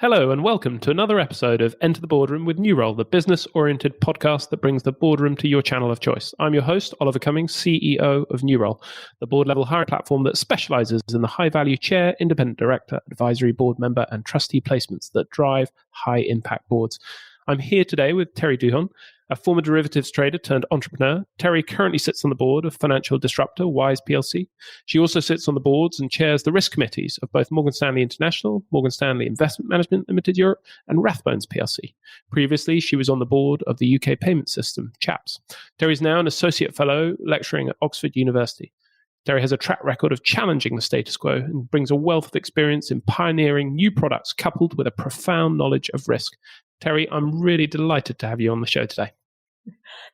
Hello and welcome to another episode of Enter the Boardroom with Nurole, the business-oriented podcast that brings the boardroom to your channel of choice. I'm your host, Oliver Cummings, CEO of Nurole, the board-level hiring platform that specializes in the high-value chair, independent director, advisory board member, and trustee placements that drive high-impact boards. I'm here today with Terri Duhon, a former derivatives trader turned entrepreneur. Terri currently sits on the board of financial disruptor Wise PLC. She also sits on the boards and chairs the risk committees of both Morgan Stanley International, Morgan Stanley Investment Management Limited Europe, and Rathbones PLC. Previously, she was on the board of the UK payment system, CHAPS. Terri is now an associate fellow lecturing at Oxford University. Terri has a track record of challenging the status quo and brings a wealth of experience in pioneering new products coupled with a profound knowledge of risk. Terri, I'm really delighted to have you on the show today.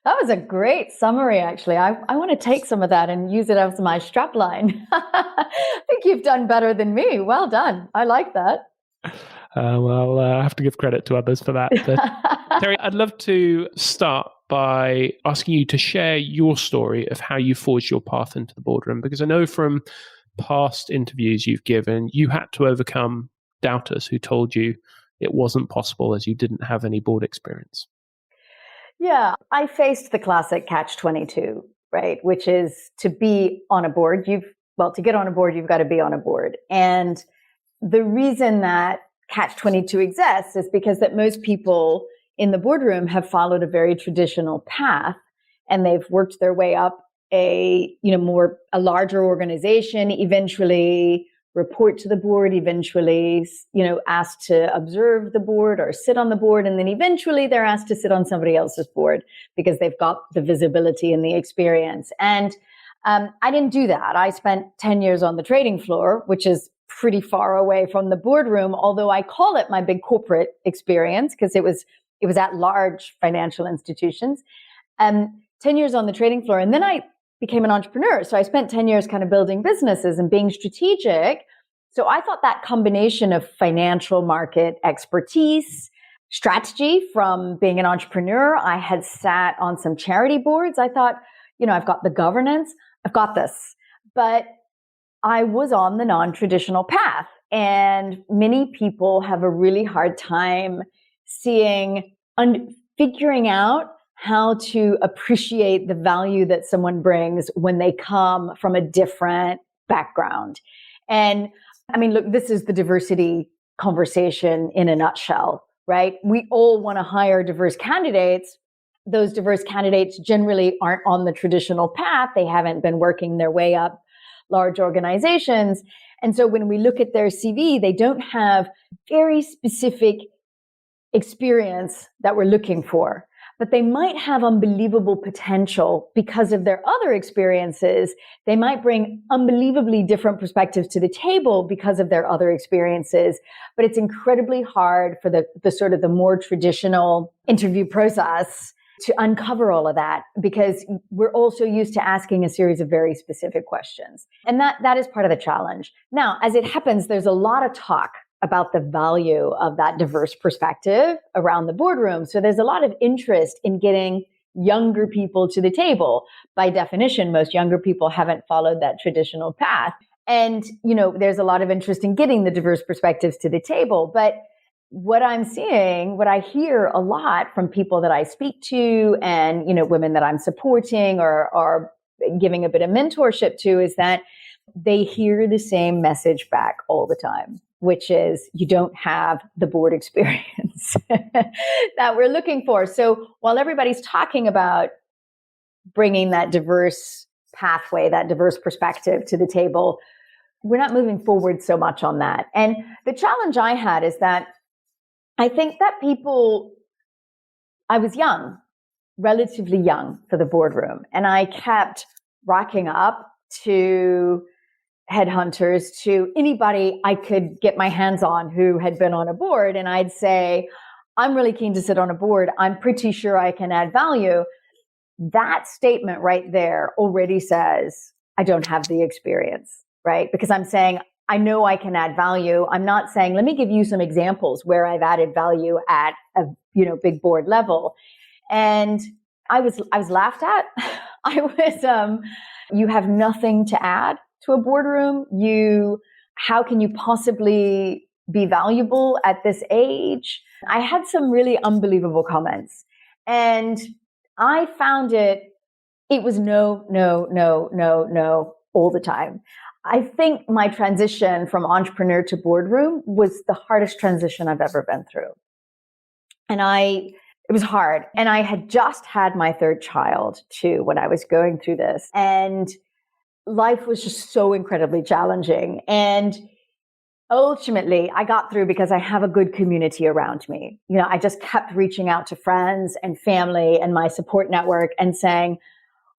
That was a great summary, actually. I want to take some of that and use it as my strapline. I think you've done better than me. Well done. I like that. I have to give credit to others for that. But Terri, I'd love to start by asking you to share your story of how you forged your path into the boardroom, because I know from past interviews you've given, you had to overcome doubters who told you it wasn't possible as you didn't have any board experience. Yeah, I faced the classic catch-22, right? Which is to be on a board, to get on a board, you've got to be on a board. And the reason that catch-22 exists is because that most people in the boardroom have followed a very traditional path, and they've worked their way up a larger organization, eventually report to the board, eventually, asked to observe the board or sit on the board. And then eventually they're asked to sit on somebody else's board because they've got the visibility and the experience. And I didn't do that. I spent 10 years on the trading floor, which is pretty far away from the boardroom, although I call it my big corporate experience because it was at large financial institutions. 10 years on the trading floor. And then I became an entrepreneur. So I spent 10 years kind of building businesses and being strategic. So I thought that combination of financial market expertise, strategy from being an entrepreneur, I had sat on some charity boards. I thought, I've got the governance, I've got this. But I was on the non-traditional path. And many people have a really hard time figuring out how to appreciate the value that someone brings when they come from a different background. And I mean, look, this is the diversity conversation in a nutshell, right? We all want to hire diverse candidates. Those diverse candidates generally aren't on the traditional path. They haven't been working their way up large organizations. And so when we look at their CV, they don't have very specific experience that we're looking for. But they might have unbelievable potential because of their other experiences. They might bring unbelievably different perspectives to the table because of their other experiences. But it's incredibly hard for the sort of the more traditional interview process to uncover all of that because we're also used to asking a series of very specific questions. And that is part of the challenge. Now, as it happens, there's a lot of talk about the value of that diverse perspective around the boardroom. So there's a lot of interest in getting younger people to the table. By definition, most younger people haven't followed that traditional path. And, there's a lot of interest in getting the diverse perspectives to the table. But what I'm seeing, what I hear a lot from people that I speak to and, women that I'm supporting or giving a bit of mentorship to is that they hear the same message back all the time, which is you don't have the board experience that we're looking for. So while everybody's talking about bringing that diverse pathway, that diverse perspective to the table, we're not moving forward so much on that. And the challenge I had is that I think that I was young, relatively young for the boardroom, and I kept rocking up to headhunters, to anybody I could get my hands on who had been on a board. And I'd say, I'm really keen to sit on a board. I'm pretty sure I can add value. That statement right there already says, I don't have the experience, right? Because I'm saying, I know I can add value. I'm not saying, let me give you some examples where I've added value at a, big board level. And I was laughed at. You have nothing to add to a boardroom. How can you possibly be valuable at this age? I had some really unbelievable comments. And I found it was no, no, no, no, no all the time. I think my transition from entrepreneur to boardroom was the hardest transition I've ever been through. And it was hard. And I had just had my third child too when I was going through this. And life was just so incredibly challenging. And ultimately, I got through because I have a good community around me. You know, I just kept reaching out to friends and family and my support network and saying,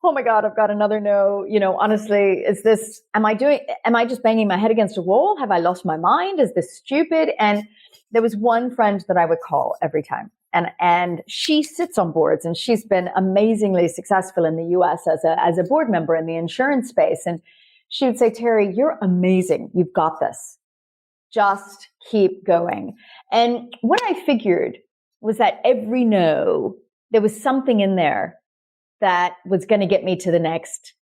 oh my God, I've got another no. You know, honestly, am I just banging my head against a wall? Have I lost my mind? Is this stupid? And there was one friend that I would call every time. And she sits on boards and she's been amazingly successful in the US as a board member in the insurance space. And she would say, Terri, you're amazing. You've got this. Just keep going. And what I figured was that every no, there was something in there that was going to get me to the next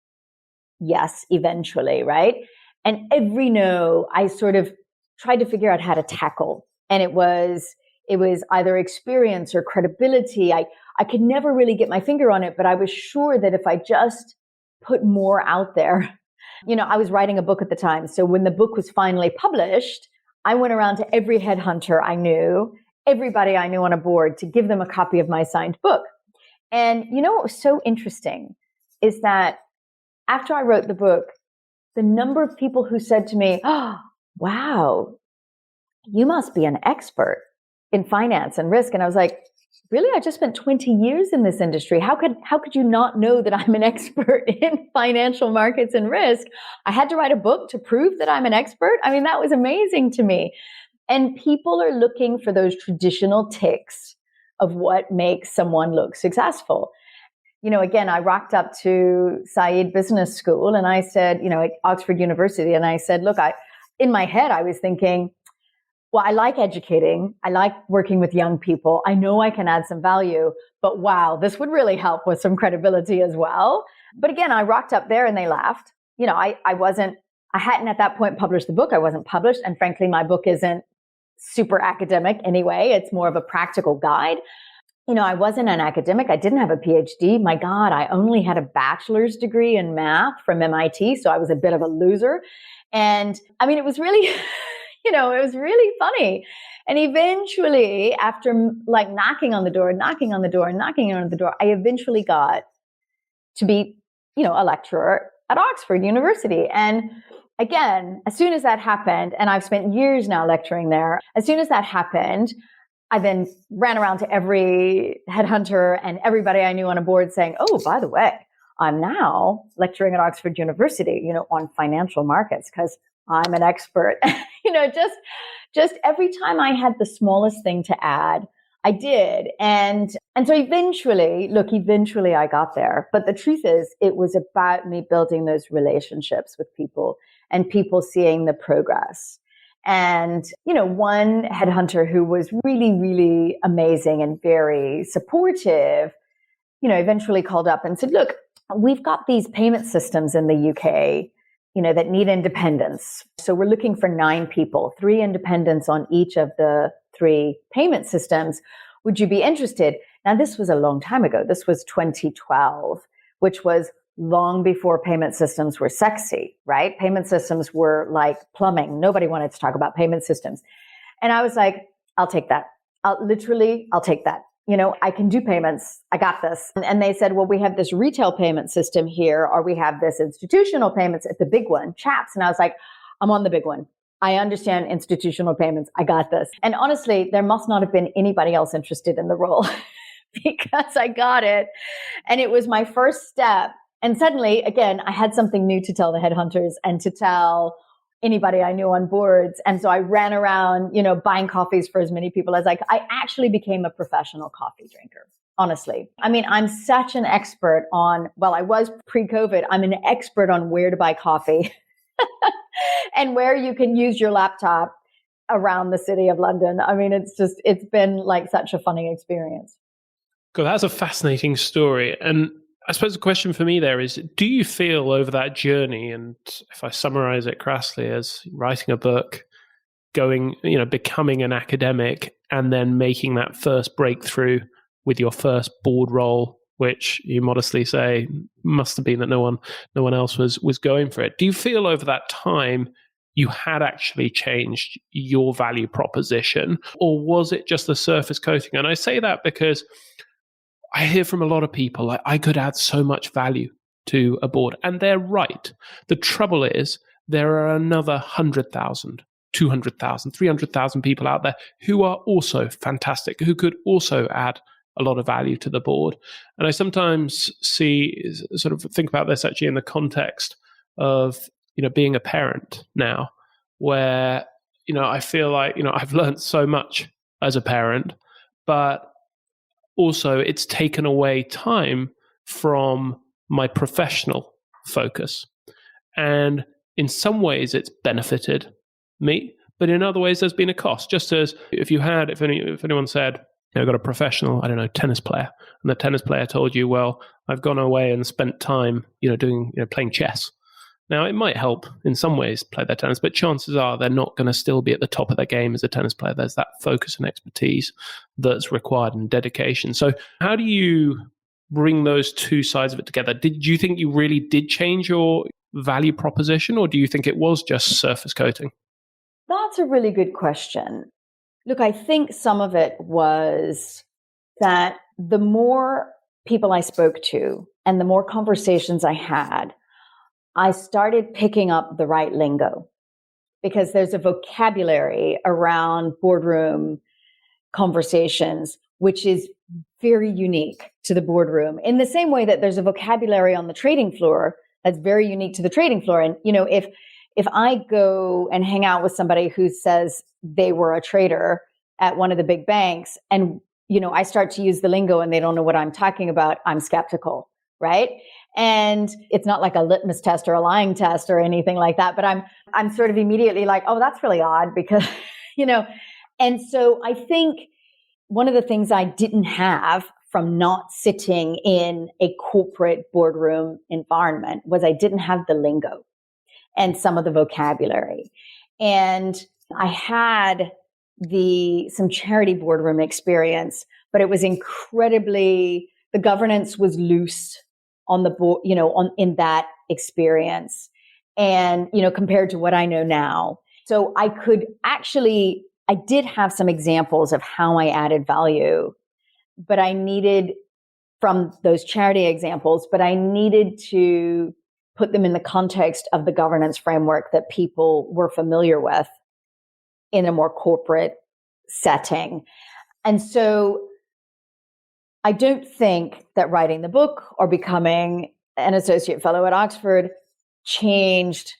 yes, eventually, right? And every no, I sort of tried to figure out how to tackle. And it was either experience or credibility. I could never really get my finger on it, but I was sure that if I just put more out there, you know, I was writing a book at the time. So when the book was finally published, I went around to every headhunter I knew, everybody I knew on a board to give them a copy of my signed book. And you know what was so interesting is that after I wrote the book, the number of people who said to me, oh, wow, you must be an expert in finance and risk. And I was like, really? I just spent 20 years in this industry. How could you not know that I'm an expert in financial markets and risk? I had to write a book to prove that I'm an expert. I mean, that was amazing to me. And people are looking for those traditional ticks of what makes someone look successful. You know, again, I rocked up to Said Business School and I said, you know, at Oxford University, and I said, look, in my head, I was thinking, well, I like educating. I like working with young people. I know I can add some value, but wow, this would really help with some credibility as well. But again, I rocked up there and they laughed. You know, I hadn't at that point published the book. I wasn't published. And frankly, my book isn't super academic anyway. It's more of a practical guide. You know, I wasn't an academic. I didn't have a PhD. My God, I only had a bachelor's degree in math from MIT. So I was a bit of a loser. And I mean, it was really, you know, it was really funny. And eventually, after like knocking on the door, I eventually got to be, you know, a lecturer at Oxford University. And again, as soon as that happened, and I've spent years now lecturing there, as soon as that happened, I then ran around to every headhunter and everybody I knew on a board saying, oh, by the way, I'm now lecturing at Oxford University, you know, on financial markets because I'm an expert. You know, just every time I had the smallest thing to add, I did. And so eventually I got there. But the truth is, it was about me building those relationships with people and people seeing the progress. And, you know, one headhunter who was really, really amazing and very supportive, you know, eventually called up and said, look, we've got these payment systems in the UK, you know, that need independence. So we're looking for 9 people, 3 independents on each of the 3 payment systems. Would you be interested? Now, this was a long time ago. This was 2012, which was long before payment systems were sexy, right? Payment systems were like plumbing. Nobody wanted to talk about payment systems. And I was like, I'll take that. I'll take that. You know, I can do payments. I got this. And they said, well, we have this retail payment system here, or we have this institutional payments at the big one, CHAPS. And I was like, I'm on the big one. I understand institutional payments. I got this. And honestly, there must not have been anybody else interested in the role because I got it. And it was my first step. And suddenly, again, I had something new to tell the headhunters and to tell anybody I knew on boards. And so I ran around, you know, buying coffees for as many people as I actually became a professional coffee drinker, honestly. I mean, I'm such an expert on, well, I was pre-COVID, I'm an expert on where to buy coffee and where you can use your laptop around the city of London. I mean, it's been like such a funny experience. God, that's a fascinating story. And I suppose the question for me there is, do you feel over that journey, and if I summarize it crassly as writing a book, going, becoming an academic and then making that first breakthrough with your first board role, which you modestly say must have been that no one else was going for it. Do you feel over that time you had actually changed your value proposition, or was it just the surface coating? And I say that because I hear from a lot of people, like, I could add so much value to a board, and they're right. The trouble is there are another 100,000, 200,000, 300,000 people out there who are also fantastic, who could also add a lot of value to the board. And I sometimes think about this actually in the context of, being a parent now, where, I feel like, I've learned so much as a parent, but also it's taken away time from my professional focus. And in some ways it's benefited me, but in other ways there's been a cost. Just as if anyone said, I got a professional, tennis player, and the tennis player told you, well, I've gone away and spent time, playing chess. Now, it might help in some ways play their tennis, but chances are they're not going to still be at the top of their game as a tennis player. There's that focus and expertise that's required and dedication. So how do you bring those two sides of it together? Did you think you really did change your value proposition, or do you think it was just surface coating? That's a really good question. Look, I think some of it was that the more people I spoke to and the more conversations I had, I started picking up the right lingo, because there's a vocabulary around boardroom conversations which is very unique to the boardroom, in the same way that there's a vocabulary on the trading floor that's very unique to the trading floor. And, if I go and hang out with somebody who says they were a trader at one of the big banks and, I start to use the lingo and they don't know what I'm talking about, I'm skeptical, right? And it's not like a litmus test or a lying test or anything like that, but I'm sort of immediately like, oh, that's really odd because, and so I think one of the things I didn't have from not sitting in a corporate boardroom environment was I didn't have the lingo and some of the vocabulary. And I had some charity boardroom experience, but it was the governance was loose on the board, in that experience. And, compared to what I know now. So I did have some examples of how I added value, but I needed from those charity examples, but I needed to put them in the context of the governance framework that people were familiar with in a more corporate setting. And so I don't think that writing the book or becoming an associate fellow at Oxford changed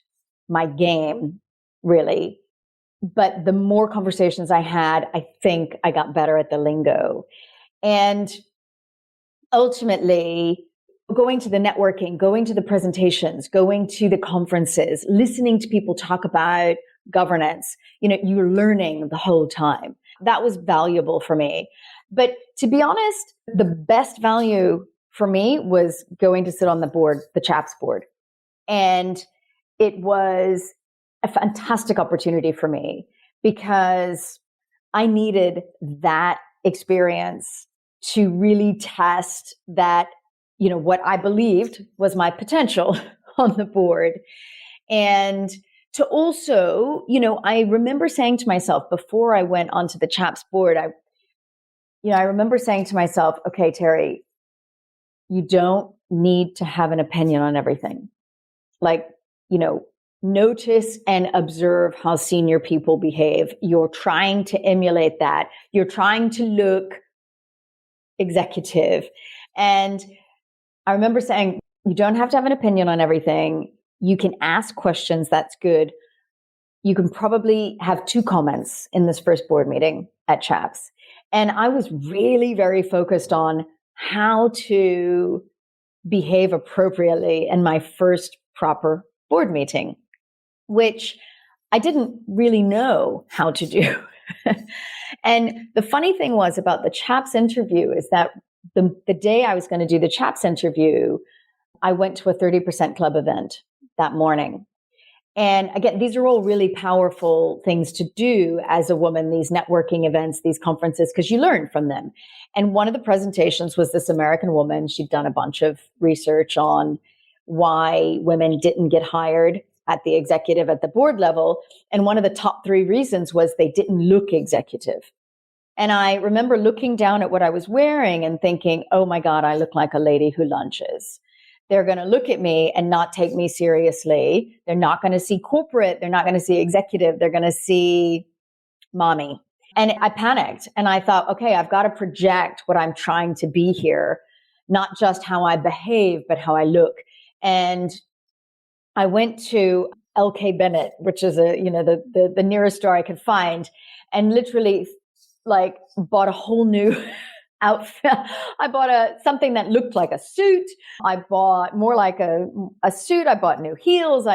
my game, really. But the more conversations I had, I think I got better at the lingo. And ultimately, going to the networking, going to the presentations, going to the conferences, listening to people talk about governance, you're learning the whole time. That was valuable for me. But to be honest, the best value for me was going to sit on the board, the CHAPS board. And it was a fantastic opportunity for me because I needed that experience to really test that, what I believed was my potential on the board. And to also, I remember saying to myself before I went onto the CHAPS board, I remember saying to myself, okay, Terri, you don't need to have an opinion on everything. Like, notice and observe how senior people behave. You're trying to emulate that. You're trying to look executive. And I remember saying, you don't have to have an opinion on everything. You can ask questions. That's good. You can probably have 2 comments in this first board meeting at CHAPS. And I was really very focused on how to behave appropriately in my first proper board meeting, which I didn't really know how to do. And the funny thing was about the CHAPS interview is that the day I was going to do the CHAPS interview, I went to a 30% club event that morning. And again, these are all really powerful things to do as a woman, these networking events, these conferences, because you learn from them. And one of the presentations was this American woman. She'd done a bunch of research on why women didn't get hired at the executive, at the board level. And one of the top 3 reasons was they didn't look executive. And I remember looking down at what I was wearing and thinking, oh my God, I look like a lady who lunches. They're going to look at me and not take me seriously. They're not going to see corporate. They're not going to see executive. They're going to see mommy. And I panicked and I thought, okay, I've got to project what I'm trying to be here, not just how I behave, but how I look. And I went to LK Bennett, which is the nearest store I could find, and literally like bought a whole new outfit. I bought something that looked like a suit. I bought more like a suit. I bought new heels.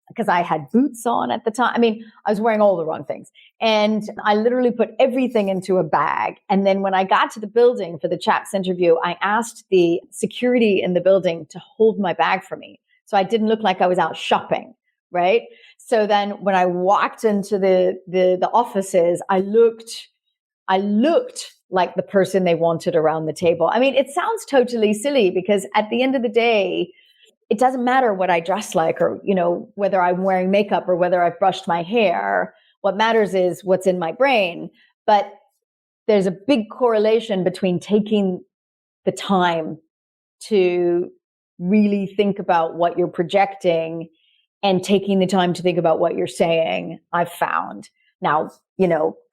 Because I had boots on at the time. I mean, I was wearing all the wrong things. And I literally put everything into a bag. And then when I got to the building for the chaps interview, I asked the security in the building to hold my bag for me, so I didn't look like I was out shopping, right? So then when I walked into the offices, I looked like the person they wanted around the table. I mean, it sounds totally silly because at the end of the day, it doesn't matter what I dress like or, whether I'm wearing makeup or whether I've brushed my hair. What matters is what's in my brain. But there's a big correlation between taking the time to really think about what you're projecting and taking the time to think about what you're saying, I've found. Now,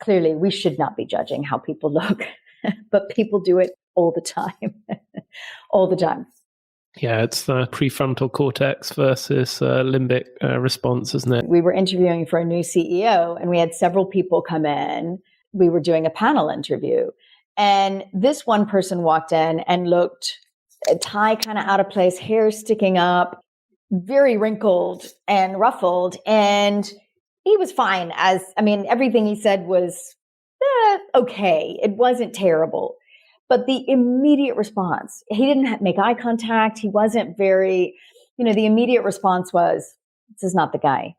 clearly we should not be judging how people look, but people do it all the time, all the time. Yeah, it's the prefrontal cortex versus limbic response, isn't it? We were interviewing for a new CEO and we had several people come in. We were doing a panel interview. And this one person walked in and looked a tie kind of out of place, hair sticking up, very wrinkled and ruffled. And he was fine. Everything he said was okay. It wasn't terrible. But the immediate response, he didn't make eye contact. He wasn't very, the immediate response was, this is not the guy.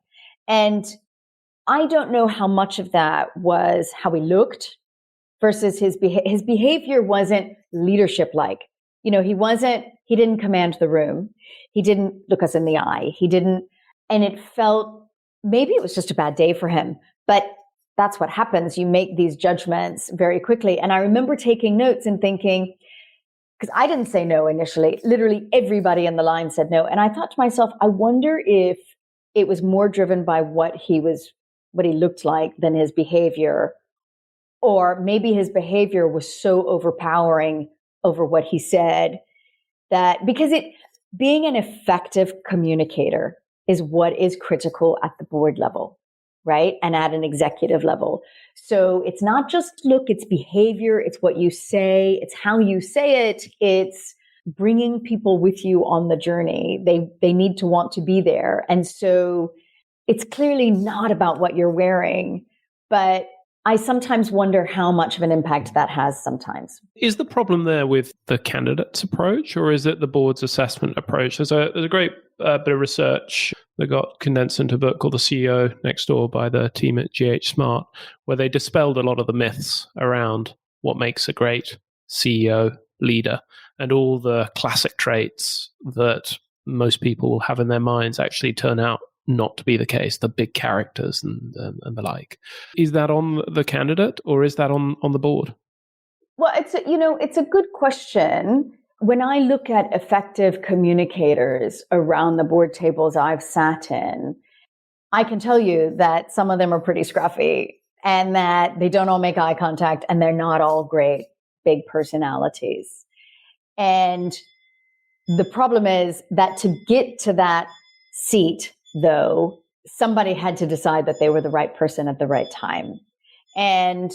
And I don't know how much of that was how he looked versus his behavior wasn't leadership-like. He didn't command the room. He didn't look us in the eye. And it felt, maybe it was just a bad day for him, but that's what happens. You make these judgments very quickly. And I remember taking notes and thinking, because I didn't say no initially, literally everybody in the line said no. And I thought to myself, I wonder if it was more driven by what he looked like than his behavior, or maybe his behavior was so overpowering over what he said that being an effective communicator is what is critical at the board level. Right? And at an executive level. So it's not just look, it's behavior, it's what you say, it's how you say it, it's bringing people with you on the journey. They need to want to be there. And so it's clearly not about what you're wearing, but I sometimes wonder how much of an impact that has sometimes. Is the problem there with the candidate's approach, or is it the board's assessment approach? There's a great bit of research that got condensed into a book called The CEO Next Door by the team at GH Smart, where they dispelled a lot of the myths around what makes a great CEO leader and all the classic traits that most people will have in their minds actually turn out not to be the case, the big characters and the like. Is that on the candidate or is that on the board? Well, it's a good question. When I look at effective communicators around the board tables I've sat in, I can tell you that some of them are pretty scruffy and that they don't all make eye contact and they're not all great big personalities. And the problem is that to get to that seat, though, somebody had to decide that they were the right person at the right time. And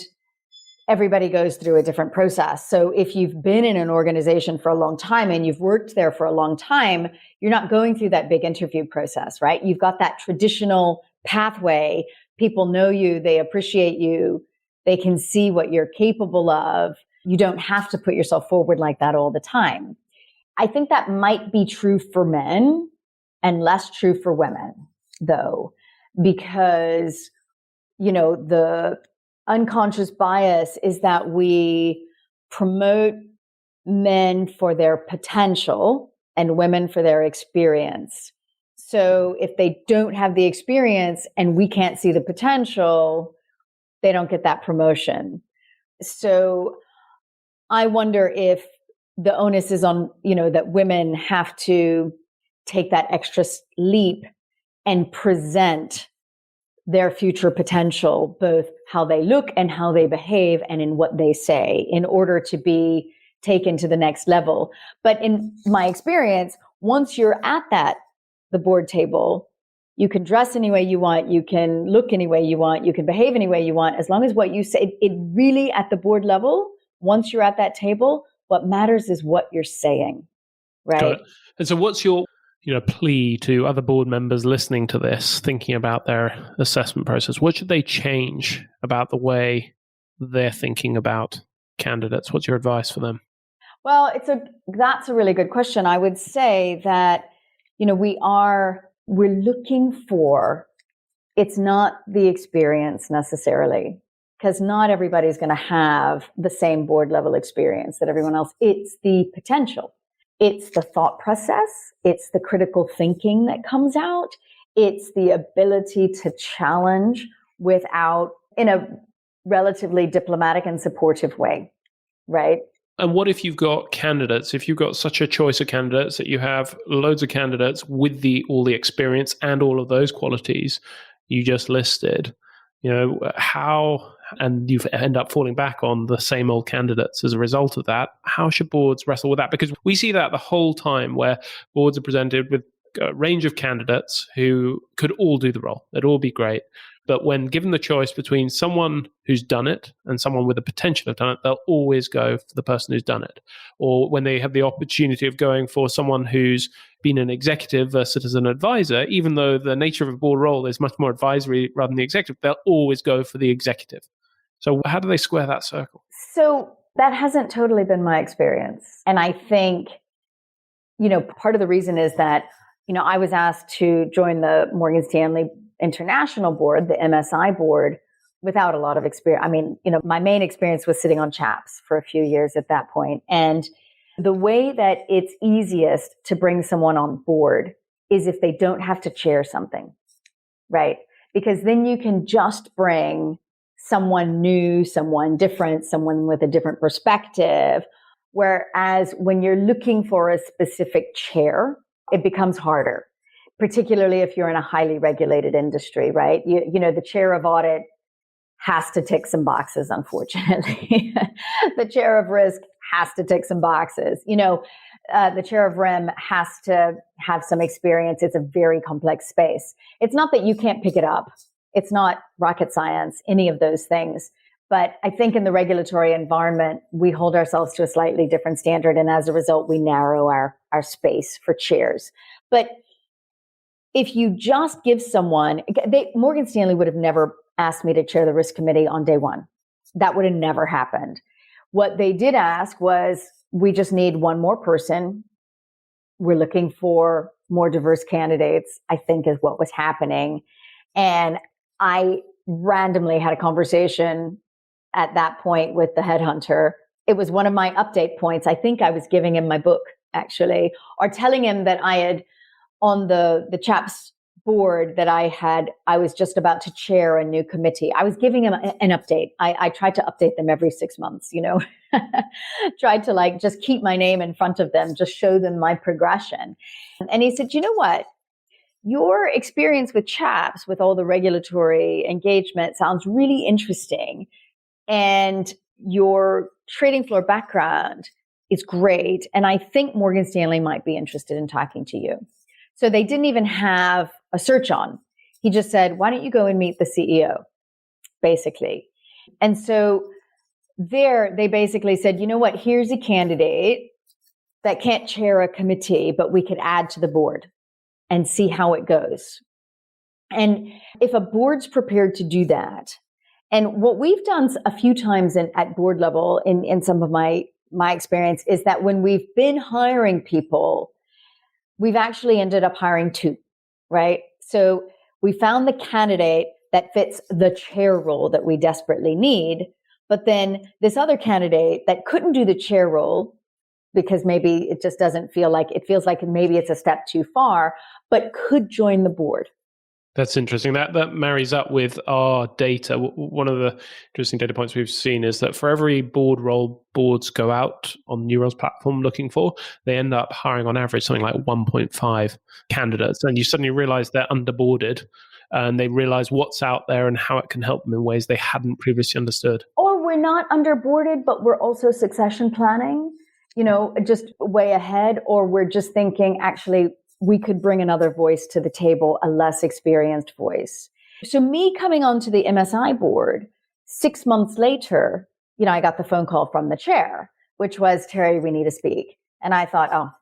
everybody goes through a different process. So if you've been in an organization for a long time and you've worked there for a long time, you're not going through that big interview process, right? You've got that traditional pathway. People know you, they appreciate you, they can see what you're capable of. You don't have to put yourself forward like that all the time. I think that might be true for men and less true for women. though, because, the unconscious bias is that we promote men for their potential and women for their experience. So if they don't have the experience and we can't see the potential, they don't get that promotion. So I wonder if the onus is on, that women have to take that extra leap and present their future potential, both how they look and how they behave and in what they say, in order to be taken to the next level. But in my experience, once you're at the board table, you can dress any way you want, you can look any way you want, you can behave any way you want, as long as what you say, it really at the board level, once you're at that table, what matters is what you're saying, right? And so what's your plea to other board members listening to this, thinking about their assessment process? What should they change about the way they're thinking about candidates? What's your advice for them? Well, that's a really good question. I would say that, we're looking for, it's not the experience necessarily, because not everybody's going to have the same board level experience that everyone else. It's the potential. It's the thought process. It's the critical thinking that comes out. It's the ability to challenge in a relatively diplomatic and supportive way, right? And what if you've got candidates, if you've got such a choice of candidates that you have loads of candidates with all the experience and all of those qualities you just listed, and you end up falling back on the same old candidates as a result of that, how should boards wrestle with that? Because we see that the whole time, where boards are presented with a range of candidates who could all do the role. They'd all be great. But when given the choice between someone who's done it and someone with the potential of done it, they'll always go for the person who's done it. Or when they have the opportunity of going for someone who's been an executive versus an advisor, even though the nature of a board role is much more advisory rather than the executive, they'll always go for the executive. So how do they square that circle? So that hasn't totally been my experience. And I think, part of the reason is that, I was asked to join the Morgan Stanley International board, the MSI board, without a lot of experience. I mean, my main experience was sitting on chaps for a few years at that point. And the way that it's easiest to bring someone on board is if they don't have to chair something, right? Because then you can just bring someone new, someone different, someone with a different perspective. Whereas when you're looking for a specific chair, it becomes harder, particularly if you're in a highly regulated industry, right? The chair of audit has to tick some boxes, unfortunately. The chair of risk has to tick some boxes. The chair of REM has to have some experience. It's a very complex space. It's not that you can't pick it up. It's not rocket science, any of those things. But I think in the regulatory environment, we hold ourselves to a slightly different standard. And as a result, we narrow our space for chairs. But if you just give someone, Morgan Stanley would have never asked me to chair the risk committee on day one. That would have never happened. What they did ask was, we just need one more person. We're looking for more diverse candidates, I think is what was happening. And I randomly had a conversation at that point with the headhunter. It was one of my update points. I think I was giving him my book, actually, or telling him that I had on the CHAPS board that I was just about to chair a new committee. I was giving him an update. I tried to update them every 6 months, tried to just keep my name in front of them, just show them my progression. And he said, you know what? Your experience with CHAPS, with all the regulatory engagement, sounds really interesting. And your trading floor background is great. And I think Morgan Stanley might be interested in talking to you. So they didn't even have a search on. He just said, why don't you go and meet the CEO, basically. And so there they basically said, you know what, here's a candidate that can't chair a committee, but we could add to the board and see how it goes. And if a board's prepared to do that, and what we've done a few times at board level in some of my experience is that when we've been hiring people, we've actually ended up hiring two, right? So We found the candidate that fits the chair role that we desperately need. But then this other candidate that couldn't do the chair role because maybe it just doesn't feel like, it feels like maybe it's a step too far, but could join the board. That's interesting. That marries up with our data. One of the interesting data points we've seen is that for every board role boards go out on Nurole's platform looking for, they end up hiring on average something like 1.5 candidates. And you suddenly realize they're underboarded and they realize what's out there and how it can help them in ways they hadn't previously understood. Or we're not underboarded, but we're also succession planning, just way ahead, or we're just thinking, actually, we could bring another voice to the table, a less experienced voice. So me coming onto the MSI board 6 months later, I got the phone call from the chair, which was, Terri, we need to speak. And I thought,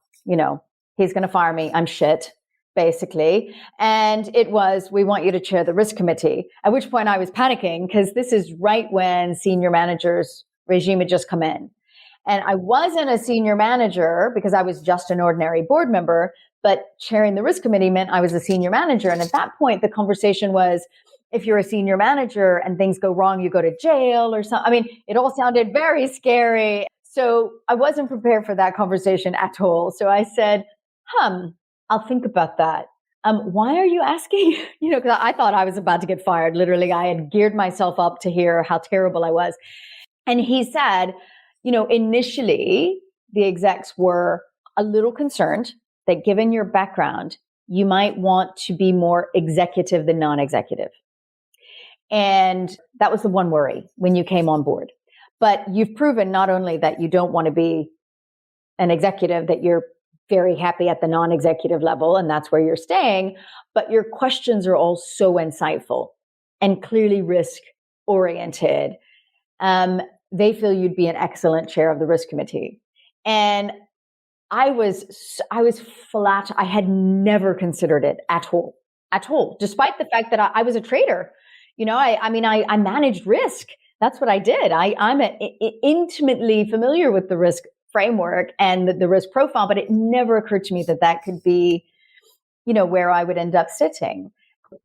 he's going to fire me. I'm shit, basically. And it was, we want you to chair the risk committee, at which point I was panicking because this is right when senior managers regime had just come in. And I wasn't a senior manager because I was just an ordinary board member, but chairing the risk committee meant I was a senior manager. And at that point, the conversation was, if you're a senior manager and things go wrong, you go to jail or something. I mean, it all sounded very scary. So I wasn't prepared for that conversation at all. So I said, I'll think about that. Why are you asking? Because I thought I was about to get fired. Literally, I had geared myself up to hear how terrible I was. And he said, initially the execs were a little concerned that given your background, you might want to be more executive than non-executive. And that was the one worry when you came on board. But you've proven not only that you don't want to be an executive, that you're very happy at the non-executive level, and that's where you're staying, but your questions are all so insightful and clearly risk-oriented. They feel you'd be an excellent chair of the risk committee. And I was flat. I had never considered it at all, despite the fact that I was a trader. I managed risk. That's what I did. I'm intimately familiar with the risk framework and the risk profile, but it never occurred to me that could be, where I would end up sitting.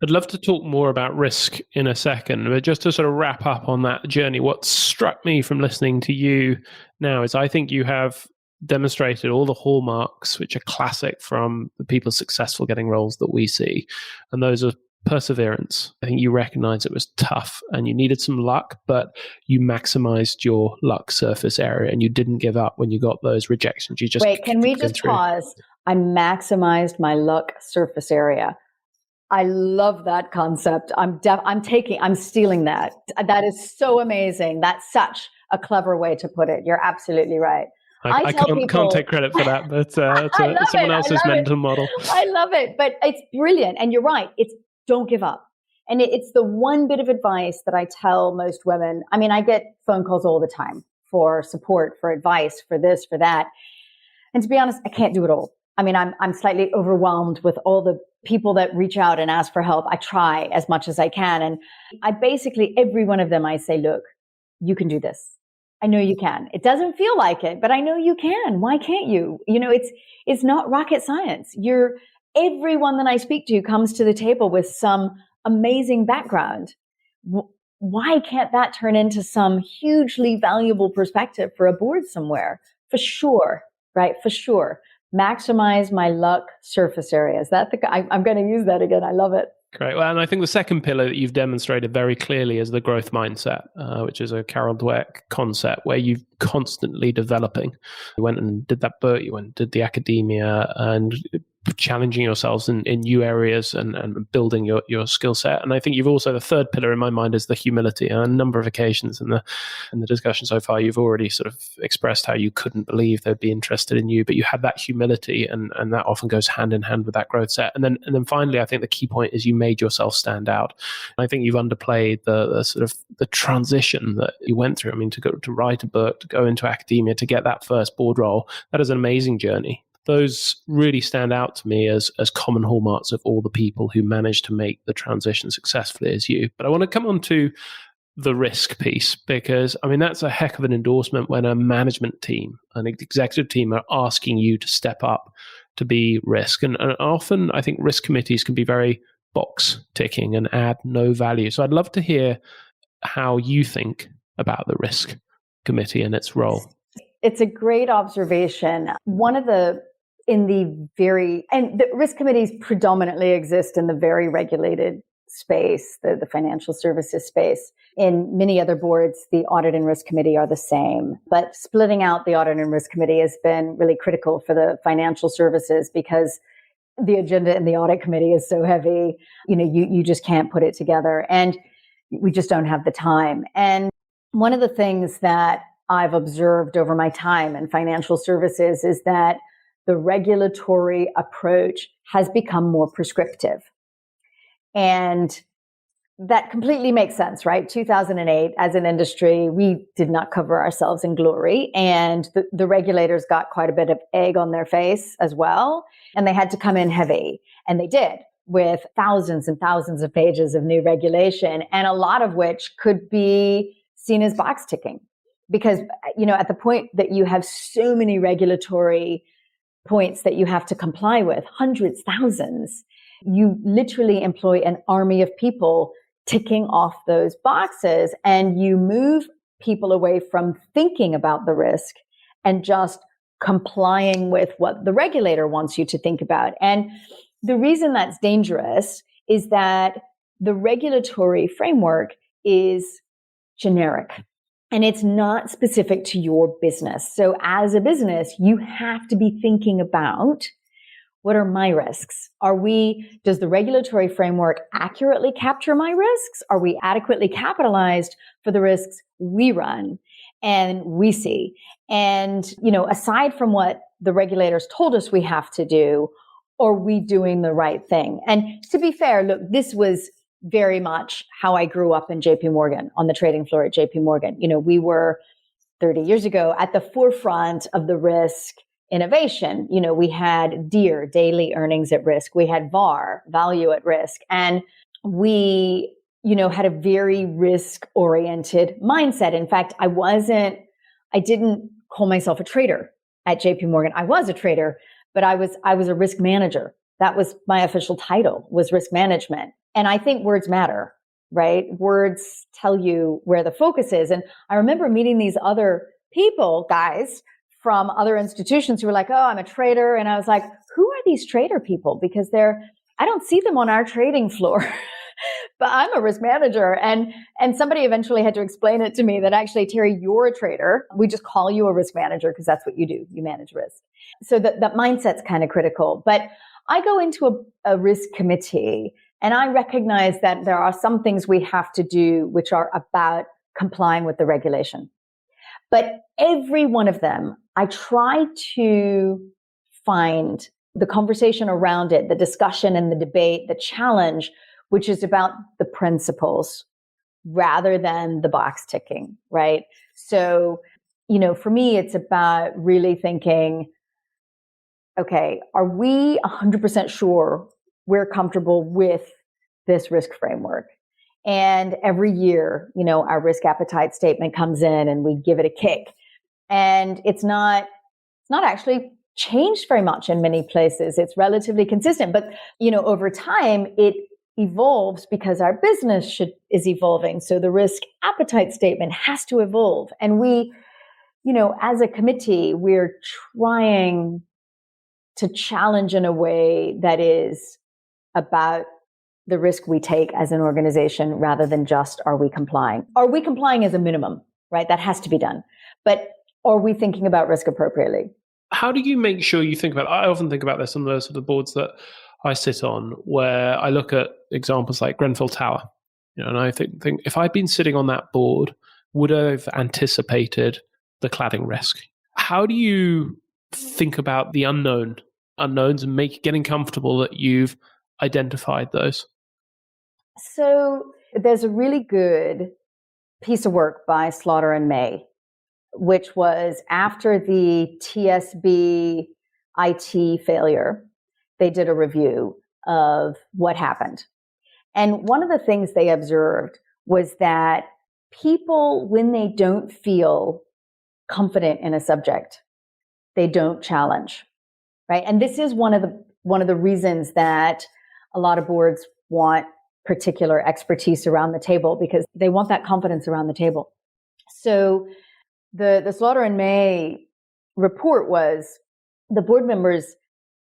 I'd love to talk more about risk in a second, but just to sort of wrap up on that journey, what struck me from listening to you now is I think you have demonstrated all the hallmarks which are classic from the people successful getting roles that we see. And those are perseverance. I think you recognize it was tough and you needed some luck, but you maximized your luck surface area and you didn't give up when you got those rejections. You just wait, can we just pause? I maximized my luck surface area. I love that concept. I'm stealing that. That is so amazing. That's such a clever way to put it. You're absolutely right. I can't take credit for that, but it's someone else's mental model. I love it, but it's brilliant. And you're right. It's don't give up. And it's the one bit of advice that I tell most women. I mean, I get phone calls all the time for support, for advice, for this, for that. And to be honest, I can't do it all. I mean, I'm slightly overwhelmed with all the people that reach out and ask for help. I try as much as I can. And I basically, every one of them, I say, look, you can do this. I know you can. It doesn't feel like it, but I know you can. Why can't you? It's not rocket science. Everyone that I speak to comes to the table with some amazing background. Why can't that turn into some hugely valuable perspective for a board somewhere? For sure, right? For sure. Maximize my luck surface area. Is that I'm going to use that again. I love it. Great. Well, and I think the second pillar that you've demonstrated very clearly is the growth mindset, which is a Carol Dweck concept where you're constantly developing. You went and did that book, you went and did the academia and challenging yourselves in new areas and building your skill set. And I think you've also, the third pillar in my mind is the humility. On a number of occasions in the discussion so far, you've already sort of expressed how you couldn't believe they'd be interested in you, but you had that humility and that often goes hand in hand with that growth set. And then finally, I think the key point is you made yourself stand out. And I think you've underplayed the sort of the transition that you went through. I mean, to write a book, to go into academia, to get that first board role, that is an amazing journey. Those really stand out to me as common hallmarks of all the people who managed to make the transition successfully as you. But I want to come on to the risk piece, because I mean, that's a heck of an endorsement when a management team, an executive team are asking you to step up to be risk. And often I think risk committees can be very box ticking and add no value. So I'd love to hear how you think about the risk committee and its role. It's a great observation. The risk committees predominantly exist in the very regulated space, the financial services space. In many other boards, the audit and risk committee are the same. But splitting out the audit and risk committee has been really critical for the financial services because the agenda in the audit committee is so heavy. You just can't put it together. And we just don't have the time. And one of the things that I've observed over my time in financial services is that the regulatory approach has become more prescriptive. And that completely makes sense, right? 2008, as an industry, we did not cover ourselves in glory. And the regulators got quite a bit of egg on their face as well. And they had to come in heavy. And they did, with thousands and thousands of pages of new regulation, and a lot of which could be seen as box ticking. Because, at the point that you have so many regulatory points that you have to comply with, hundreds, thousands, you literally employ an army of people ticking off those boxes, and you move people away from thinking about the risk and just complying with what the regulator wants you to think about. And the reason that's dangerous is that the regulatory framework is generic. And it's not specific to your business. So as a business, you have to be thinking about, what are my risks? Does the regulatory framework accurately capture my risks? Are we adequately capitalized for the risks we run and we see? And, aside from what the regulators told us we have to do, are we doing the right thing? And to be fair, look, this was very much how I grew up in JP Morgan, on the trading floor at JP Morgan. We were 30 years ago at the forefront of the risk innovation. We had DEAR, daily earnings at risk. We had VAR, value at risk. And we, had a very risk oriented mindset. In fact, I didn't call myself a trader at JP Morgan. I was a trader, but I was a risk manager. That was my official title, was risk management. And I think words matter, right? Words tell you where the focus is. And I remember meeting these other people, guys from other institutions who were like, oh, I'm a trader. And I was like, who are these trader people? Because I don't see them on our trading floor, but I'm a risk manager. And somebody eventually had to explain it to me that actually, Terri, you're a trader. We just call you a risk manager because that's what you do. You manage risk. So that mindset's kind of critical. But I go into a risk committee and I recognize that there are some things we have to do which are about complying with the regulation. But every one of them, I try to find the conversation around it, the discussion and the debate, the challenge, which is about the principles rather than the box ticking, right? So, for me, it's about really thinking, okay, are we 100% sure we're comfortable with this risk framework? And every year, our risk appetite statement comes in and we give it a kick. And it's not actually changed very much in many places. It's relatively consistent. But, over time, it evolves because our business is evolving. So the risk appetite statement has to evolve. And we, as a committee, we're trying to challenge in a way that is about the risk we take as an organization rather than just, are we complying? Are we complying as a minimum, right? That has to be done. But are we thinking about risk appropriately? How do you make sure you think about it? I often think about this on the sort of boards that I sit on, where I look at examples like Grenfell Tower, and I think if I'd been sitting on that board, would I have anticipated the cladding risk? How do you think about the unknowns and getting comfortable that you've identified those? So there's a really good piece of work by Slaughter and May, which was after the TSB IT failure. They did a review of what happened. And one of the things they observed was that people, when they don't feel confident in a subject, they don't challenge, right? And this is one of the reasons that a lot of boards want particular expertise around the table because they want that confidence around the table. So the Slaughter and May report was the board members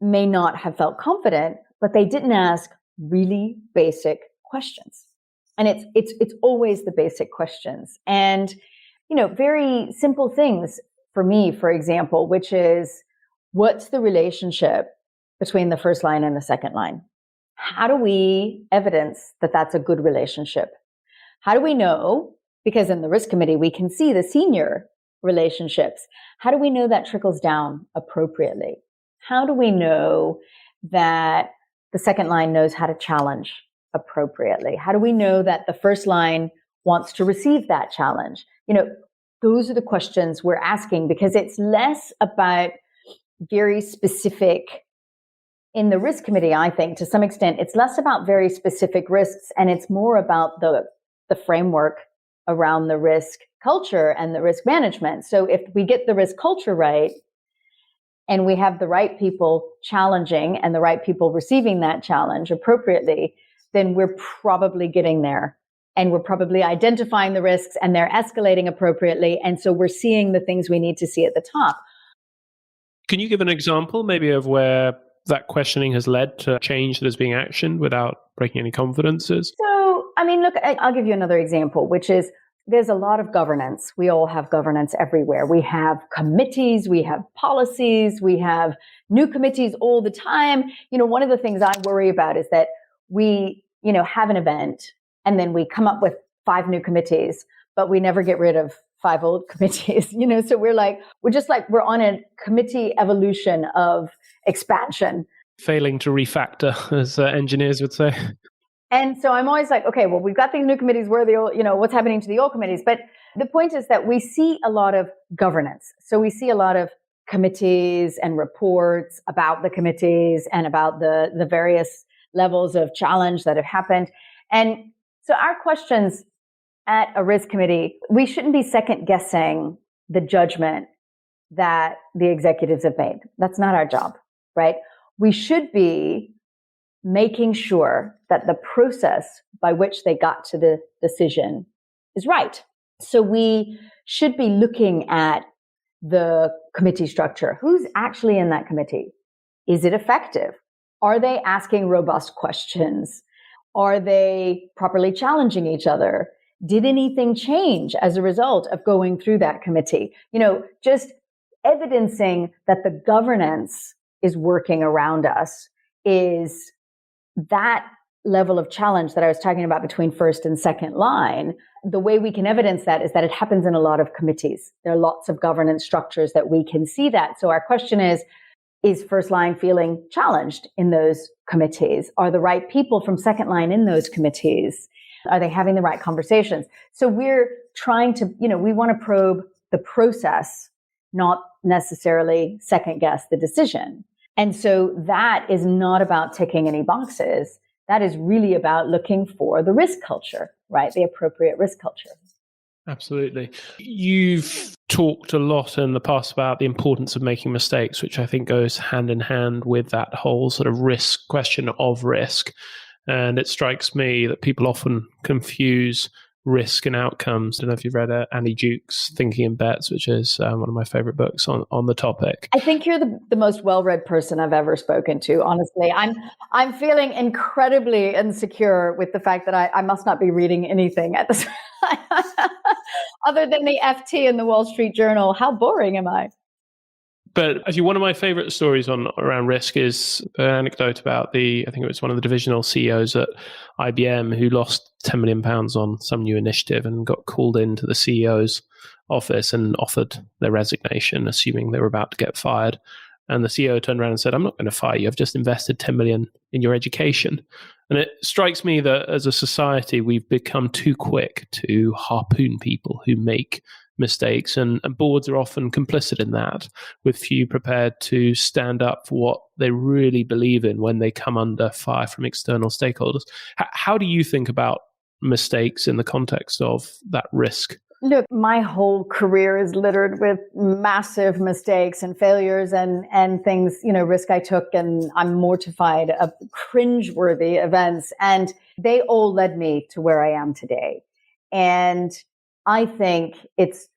may not have felt confident, but they didn't ask really basic questions. And it's always the basic questions. And, very simple things for me, for example, which is what's the relationship between the first line and the second line? How do we evidence that that's a good relationship? How do we know? Because in the risk committee, we can see the senior relationships. How do we know that trickles down appropriately? How do we know that the second line knows how to challenge appropriately? How do we know that the first line wants to receive that challenge? Those are the questions we're asking because it's less about very specific. In the risk committee, I think to some extent, it's less about very specific risks and it's more about the framework around the risk culture and the risk management. So if we get the risk culture right and we have the right people challenging and the right people receiving that challenge appropriately, then we're probably getting there. And we're probably identifying the risks and they're escalating appropriately. And so we're seeing the things we need to see at the top. Can you give an example maybe of where that questioning has led to change that is being actioned without breaking any confidences? So, look, I'll give you another example, which is there's a lot of governance. We all have governance everywhere. We have committees, we have policies, we have new committees all the time. One of the things I worry about is that we, have an event and then we come up with 5 new committees, but we never get rid of 5 old committees, so we're on a committee evolution of expansion. Failing to refactor, as engineers would say. And so I'm always like, okay, well, we've got these new committees. Where are the old, what's happening to the old committees? But the point is that we see a lot of governance. So we see a lot of committees and reports about the committees and about the various levels of challenge that have happened. And so our questions at a risk committee, we shouldn't be second guessing the judgment that the executives have made. That's not our job, right? We should be making sure that the process by which they got to the decision is right. So we should be looking at the committee structure. Who's actually in that committee? Is it effective? Are they asking robust questions? Are they properly challenging each other? Did anything change as a result of going through that committee? Just evidencing that the governance is working around us is that level of challenge that I was talking about between first and second line. The way we can evidence that is that it happens in a lot of committees. There are lots of governance structures that we can see that. So our question is first line feeling challenged in those committees? Are the right people from second line in those committees? Are they having the right conversations? So we're trying to, we want to probe the process, not necessarily second guess the decision. And so that is not about ticking any boxes. That is really about looking for the risk culture, right? The appropriate risk culture. Absolutely. You've talked a lot in the past about the importance of making mistakes, which I think goes hand in hand with that whole sort of risk question of risk. And it strikes me that people often confuse risk and outcomes. I don't know if you've read Annie Duke's Thinking in Bets, which is one of my favorite books on the topic. I think you're the most well-read person I've ever spoken to, honestly. I'm feeling incredibly insecure with the fact that I must not be reading anything at this other than the FT and the Wall Street Journal. How boring am I? But actually, one of my favorite stories around risk is an anecdote about I think it was one of the divisional CEOs at IBM who lost £10 million on some new initiative and got called into the CEO's office and offered their resignation, assuming they were about to get fired. And the CEO turned around and said, "I'm not going to fire you. I've just invested 10 million in your education." And it strikes me that as a society, we've become too quick to harpoon people who make mistakes, and boards are often complicit in that, with few prepared to stand up for what they really believe in when they come under fire from external stakeholders. How do you think about mistakes in the context of that risk? Look, my whole career is littered with massive mistakes and failures and things, risk I took, and I'm mortified of cringeworthy events. And they all led me to where I am today. And I think it's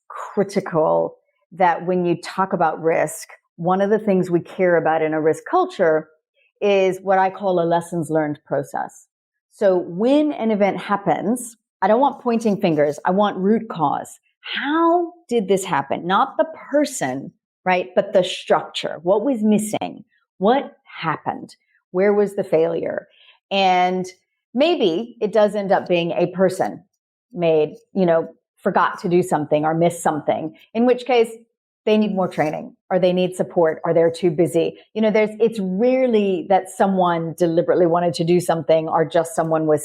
critical that when you talk about risk, one of the things we care about in a risk culture is what I call a lessons learned process. So when an event happens, I don't want pointing fingers. I want root cause. How did this happen? Not the person, right? But the structure. What was missing? What happened? Where was the failure? And maybe it does end up being a person forgot to do something or missed something, in which case they need more training or they need support or they're too busy. It's rarely that someone deliberately wanted to do something or just someone was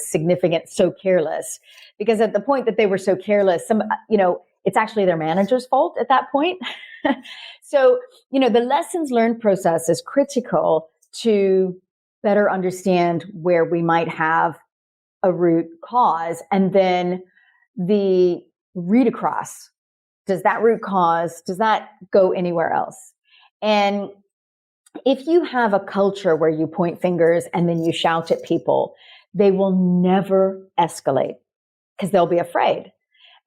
so careless, because at the point that they were so careless, it's actually their manager's fault at that point. So, the lessons learned process is critical to better understand where we might have a root cause, and then the read across. Does that root cause, does that go anywhere else? And if you have a culture where you point fingers and then you shout at people, they will never escalate because they'll be afraid.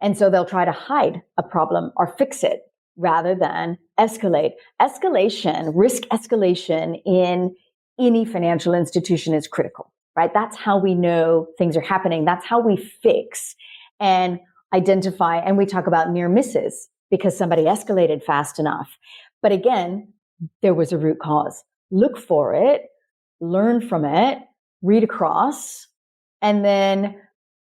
And so they'll try to hide a problem or fix it rather than escalate. Risk escalation in any financial institution is critical, right? That's how we know things are happening. That's how we fix and identify. And we talk about near misses because somebody escalated fast enough. But again, there was a root cause. Look for it, learn from it, read across, and then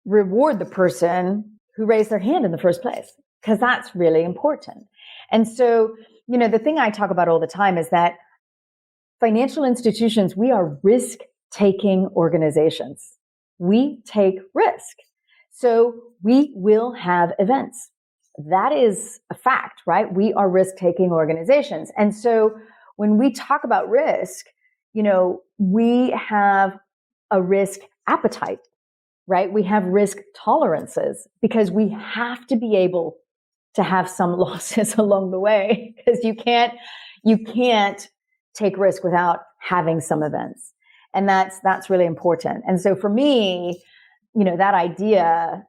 reward the person who raised their hand in the first place, because that's really important. And so, the thing I talk about all the time is that financial institutions, we are risk-taking organizations. We take risk. So we will have events. That is a fact, right? We are risk-taking organizations. And so when we talk about risk, we have a risk appetite, right? We have risk tolerances because we have to be able to have some losses along the way, because you can't take risk without having some events. And that's really important. And so for me, that idea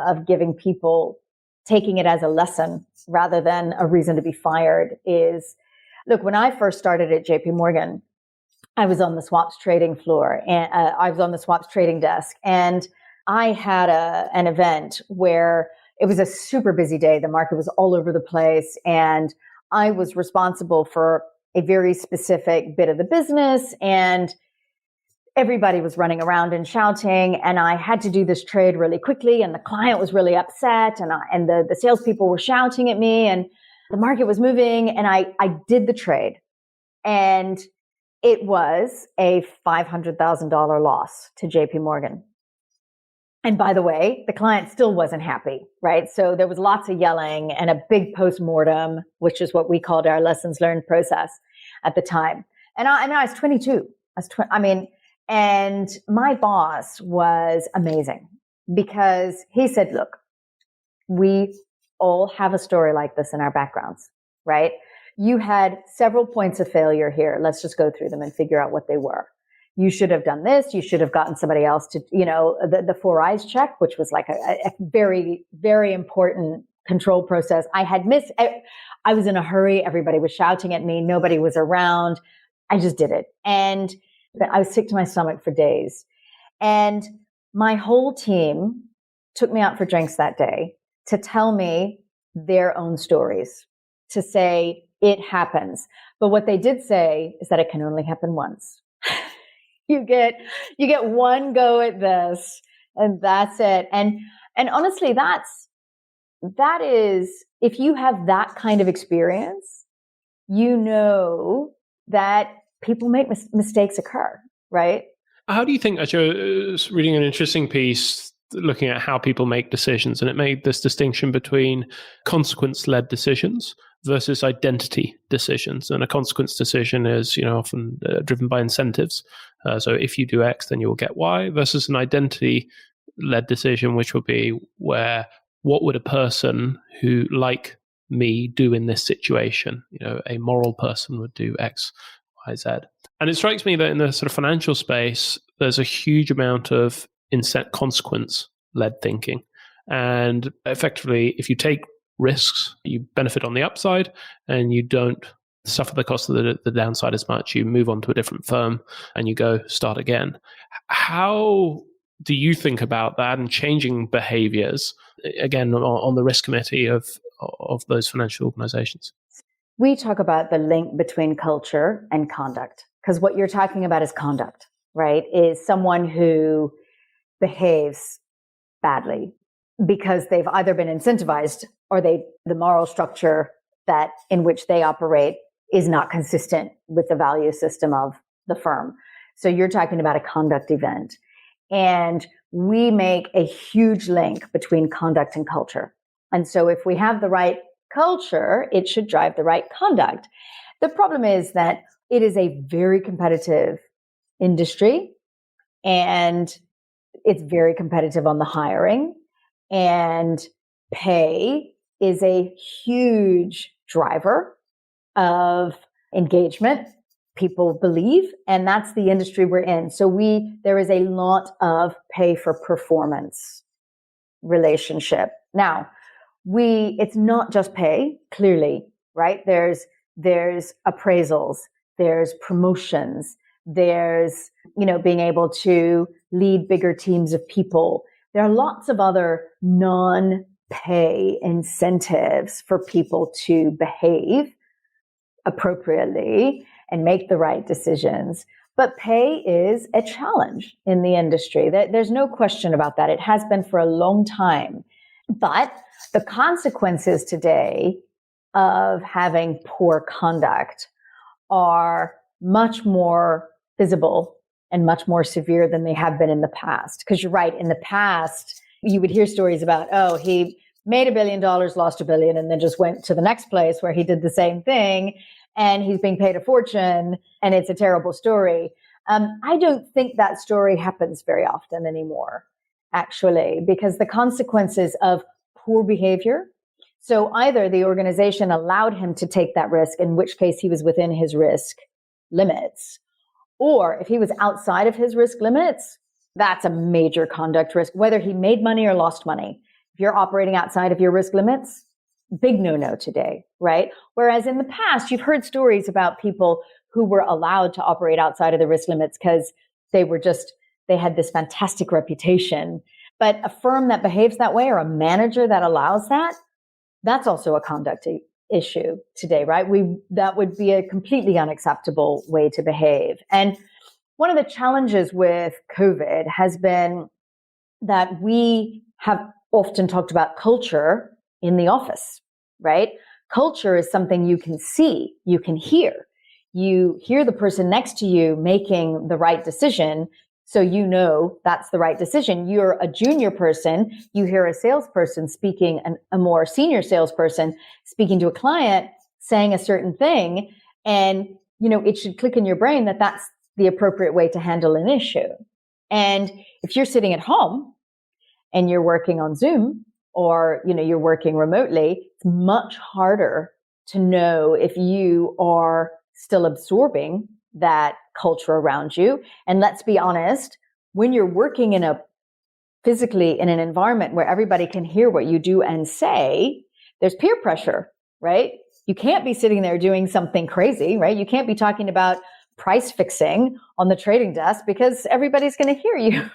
of giving people, taking it as a lesson rather than a reason to be fired is, look, when I first started at JP Morgan, I was on the swaps trading floor and I was on the swaps trading desk, and I had an event where it was a super busy day. The market was all over the place, and I was responsible for a very specific bit of the business, and everybody was running around and shouting, and I had to do this trade really quickly, and the client was really upset, and the salespeople were shouting at me, and the market was moving, and I did the trade, and it was a $500,000 loss to JP Morgan. And by the way, the client still wasn't happy, right? So there was lots of yelling and a big postmortem, which is what we called our lessons learned process at the time. And I was 22. And my boss was amazing because he said, look, we all have a story like this in our backgrounds, right? You had several points of failure here. Let's just go through them and figure out what they were. You should have done this. You should have gotten somebody else to, the 4 eyes check, which was like a very, very important control process. I had missed. I was in a hurry. Everybody was shouting at me. Nobody was around. I just did it. And I was sick to my stomach for days. And my whole team took me out for drinks that day to tell me their own stories, to say it happens. But what they did say is that it can only happen once. You get one go at this, and that's it. And honestly, that is, if you have that kind of experience, that people make mistakes occur, right? How do you think, I was reading an interesting piece looking at how people make decisions, and it made this distinction between consequence-led decisions versus identity decisions. And a consequence decision is, often driven by incentives. So if you do X, then you will get Y, versus an identity led decision, which would be what would a person who, like me, do in this situation? A moral person would do X, Y, Z. And it strikes me that in the sort of financial space, there's a huge amount of consequence-led thinking. And effectively, if you take risks, you benefit on the upside and you don't suffer the cost of the downside as much. You move on to a different firm and you go start again. How do you think about that and changing behaviors, again, on the risk committee of those financial organizations? We talk about the link between culture and conduct, because what you're talking about is conduct, right? Is someone who behaves badly because they've either been incentivized or the moral structure that in which they operate is not consistent with the value system of the firm. So you're talking about a conduct event. And we make a huge link between conduct and culture. And so if we have the right culture, it should drive the right conduct. The problem is that it is a very competitive industry and it's very competitive on the hiring, and pay is a huge driver of engagement, people believe, and that's the industry we're in. So there is a lot of pay for performance relationship. Now, it's not just pay, clearly, right? There's appraisals, there's promotions, there's, being able to lead bigger teams of people. There are lots of other non-pay incentives for people to behave appropriately and make the right decisions. But pay is a challenge in the industry. There's no question about that. It has been for a long time. But the consequences today of having poor conduct are much more visible and much more severe than they have been in the past. Because you're right, in the past, you would hear stories about, he made $1 billion, lost $1 billion, and then just went to the next place where he did the same thing, and he's being paid a fortune, and it's a terrible story. I don't think that story happens very often anymore, actually, because the consequences of poor behavior. So either the organization allowed him to take that risk, in which case he was within his risk limits, or if he was outside of his risk limits, that's a major conduct risk, whether he made money or lost money. If you're operating outside of your risk limits, big no-no today, right? Whereas in the past, you've heard stories about people who were allowed to operate outside of the risk limits because they had this fantastic reputation. But a firm that behaves that way, or a manager that allows that, that's also a conduct issue today, right? That would be a completely unacceptable way to behave. And one of the challenges with COVID has been that we have often talked about culture in the office, right? Culture is something you can see, you can hear. You hear the person next to you making the right decision, so you know that's the right decision. You're a junior person, you hear a salesperson speaking, a more senior salesperson speaking to a client saying a certain thing, and it should click in your brain that that's the appropriate way to handle an issue. And if you're sitting at home and you're working on Zoom, or you're working remotely, it's much harder to know if you are still absorbing that culture around you. And let's be honest, when you're working physically in an environment where everybody can hear what you do and say, there's peer pressure, right? You can't be sitting there doing something crazy, right? You can't be talking about price fixing on the trading desk because everybody's going to hear you.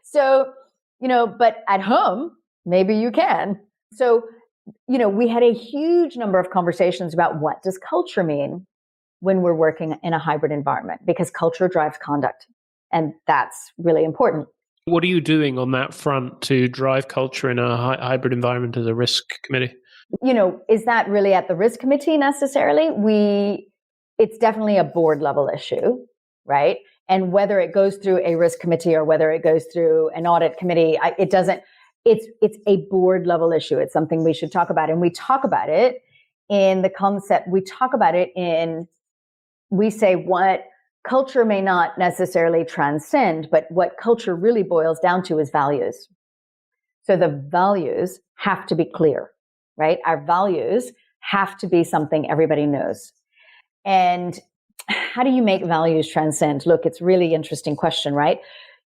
So, but at home, maybe you can. So, we had a huge number of conversations about what does culture mean when we're working in a hybrid environment, because culture drives conduct. And that's really important. What are you doing on that front to drive culture in a hybrid environment as a risk committee? Is that really at the risk committee necessarily? It's definitely a board level issue, right? And whether it goes through a risk committee or whether it goes through an audit committee, it's a board level issue. It's something we should talk about. And we talk about it in the concept, we say what culture may not necessarily transcend, but what culture really boils down to is values. So the values have to be clear, right? Our values have to be something everybody knows. And how do you make values transcend? Look, it's a really interesting question, right?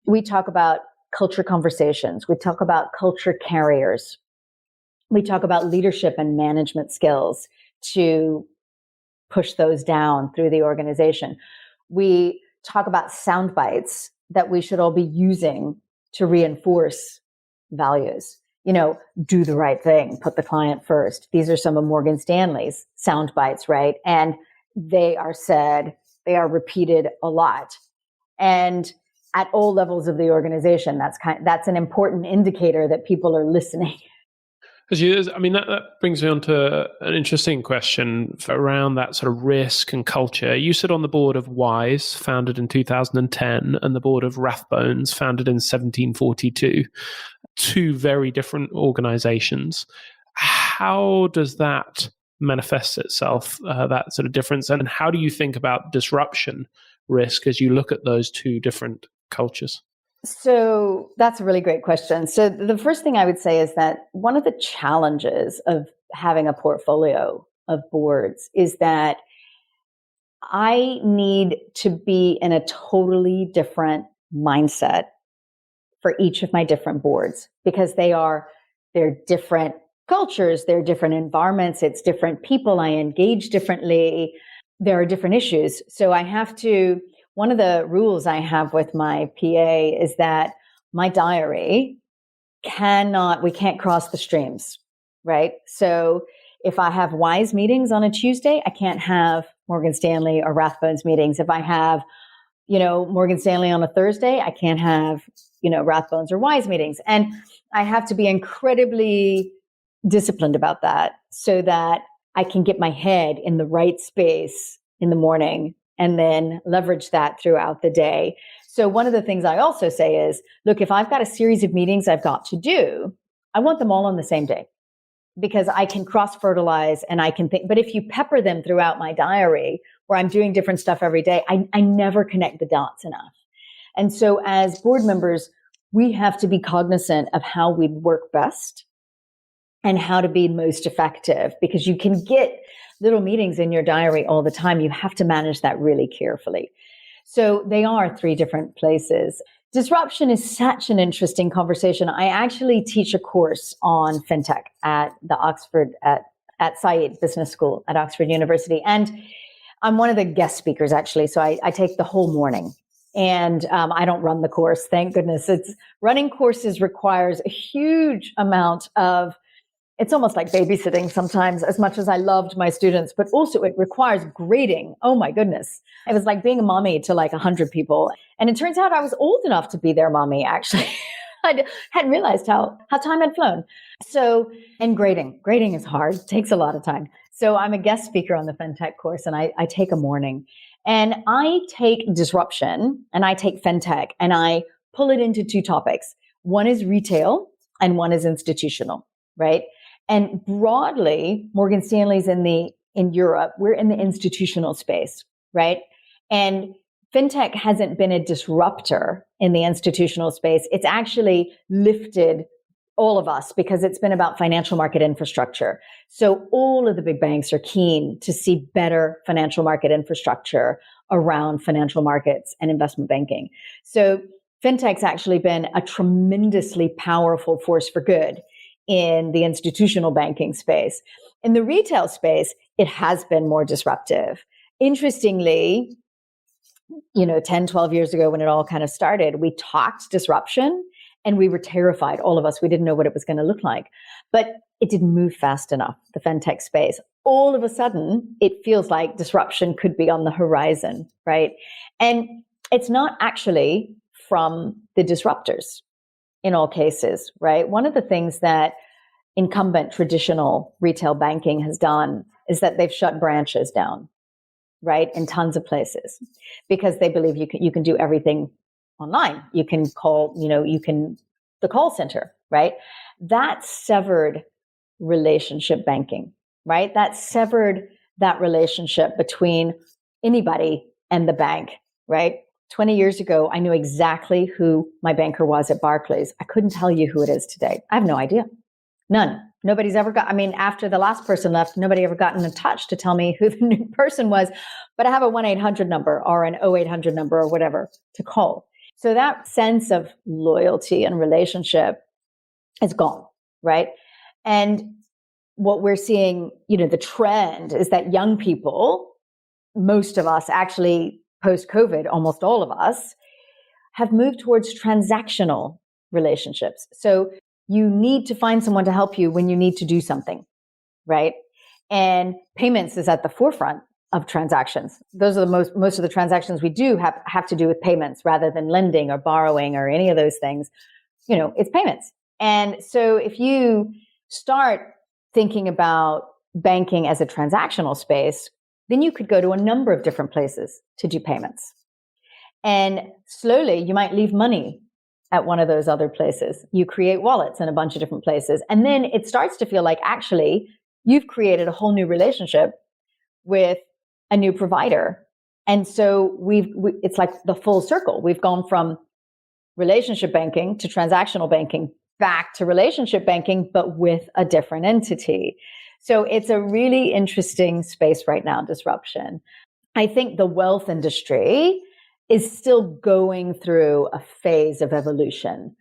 We talk about culture conversations. We talk about culture carriers. We talk about leadership and management skills to push those down through the organization. We talk about sound bites that we should all be using to reinforce values. Do the right thing, put the client first. These are some of Morgan Stanley's sound bites, right? And they are repeated a lot. And at all levels of the organization, that's an important indicator that people are listening. That brings me on to an interesting question around that sort of risk and culture. You sit on the board of Wise, founded in 2010, and the board of Rathbones, founded in 1742. Two very different organizations. How does that manifest itself, that sort of difference? And how do you think about disruption risk as you look at those two different cultures? So that's a really great question. So the first thing I would say is that one of the challenges of having a portfolio of boards is that I need to be in a totally different mindset for each of my different boards, because they're different cultures, they're different environments, it's different people, I engage differently, there are different issues. So one of the rules I have with my PA is that my diary we can't cross the streams, right? So if I have Wise meetings on a Tuesday, I can't have Morgan Stanley or Rathbones meetings. If I have, Morgan Stanley on a Thursday, I can't have, Rathbones or Wise meetings. And I have to be incredibly disciplined about that so that I can get my head in the right space in the morning and then leverage that throughout the day. So one of the things I also say is, look, if I've got a series of meetings I've got to do, I want them all on the same day, because I can cross-fertilize and I can think. But if you pepper them throughout my diary where I'm doing different stuff every day, I never connect the dots enough. And so as board members, we have to be cognizant of how we work best and how to be most effective, because you can get little meetings in your diary all the time. You have to manage that really carefully. So they are three different places. Disruption is such an interesting conversation. I actually teach a course on fintech at Said Business School at Oxford University. And I'm one of the guest speakers, actually. So I take the whole morning. And I don't run the course, thank goodness. Running courses requires a huge amount of, it's almost like babysitting sometimes, as much as I loved my students, but also it requires grading. Oh my goodness. It was like being a mommy to like 100 people. And it turns out I was old enough to be their mommy, actually. I hadn't realized how time had flown. So, and grading is hard. It takes a lot of time. So I'm a guest speaker on the FinTech course, and I take a morning. And I take disruption and I take FinTech and I pull it into two topics. One is retail and one is institutional, right? And broadly, Morgan Stanley's in Europe, we're in the institutional space, right? And fintech hasn't been a disruptor in the institutional space. It's actually lifted all of us because it's been about financial market infrastructure. So all of the big banks are keen to see better financial market infrastructure around financial markets and investment banking. So fintech's actually been a tremendously powerful force for good in the institutional banking space. In the retail space, it has been more disruptive. Interestingly, 10, 12 years ago when it all kind of started, we talked disruption and we were terrified, all of us. We didn't know what it was going to look like. But it didn't move fast enough, the fintech space. All of a sudden, it feels like disruption could be on the horizon, right? And it's not actually from the disruptors in all cases, right? One of the things that incumbent traditional retail banking has done is that they've shut branches down, right, in tons of places, because they believe you can do everything online. You can call, the call center, right? That severed relationship banking, right? That severed that relationship between anybody and the bank. right? 20 years ago, I knew exactly who my banker was at Barclays. I couldn't tell you who it is today. I have no idea. None. Nobody's ever after the last person left, nobody ever gotten in touch to tell me who the new person was, but I have a 1-800 number or an 0800 number or whatever to call. So that sense of loyalty and relationship is gone, right? And what we're seeing, the trend is that young people, most of us actually post-COVID, almost all of us, have moved towards transactional relationships. So you need to find someone to help you when you need to do something, right? And payments is at the forefront of transactions. Those are most of the transactions we do have to do with payments rather than lending or borrowing or any of those things. It's payments. And so if you start thinking about banking as a transactional space, then you could go to a number of different places to do payments. And slowly you might leave money at one of those other places. You create wallets in a bunch of different places. And then it starts to feel like actually you've created a whole new relationship with a new provider. And so it's like the full circle. We've gone from relationship banking to transactional banking back to relationship banking, but with a different entity. So it's a really interesting space right now, disruption. I think the wealth industry is still going through a phase of evolution.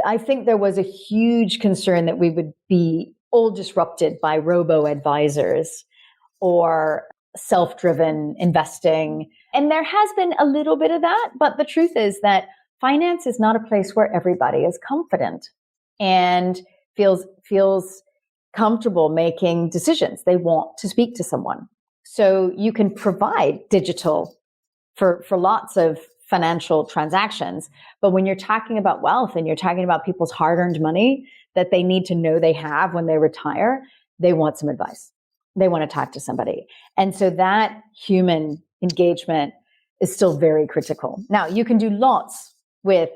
I think there was a huge concern that we would be all disrupted by robo-advisors or self-driven investing. And there has been a little bit of that, but the truth is that finance is not a place where everybody is confident and feels comfortable making decisions. They want to speak to someone. So you can provide digital for lots of financial transactions. But when you're talking about wealth and you're talking about people's hard-earned money that they need to know they have when they retire, they want some advice. They want to talk to somebody. And so that human engagement is still very critical. Now, you can do lots with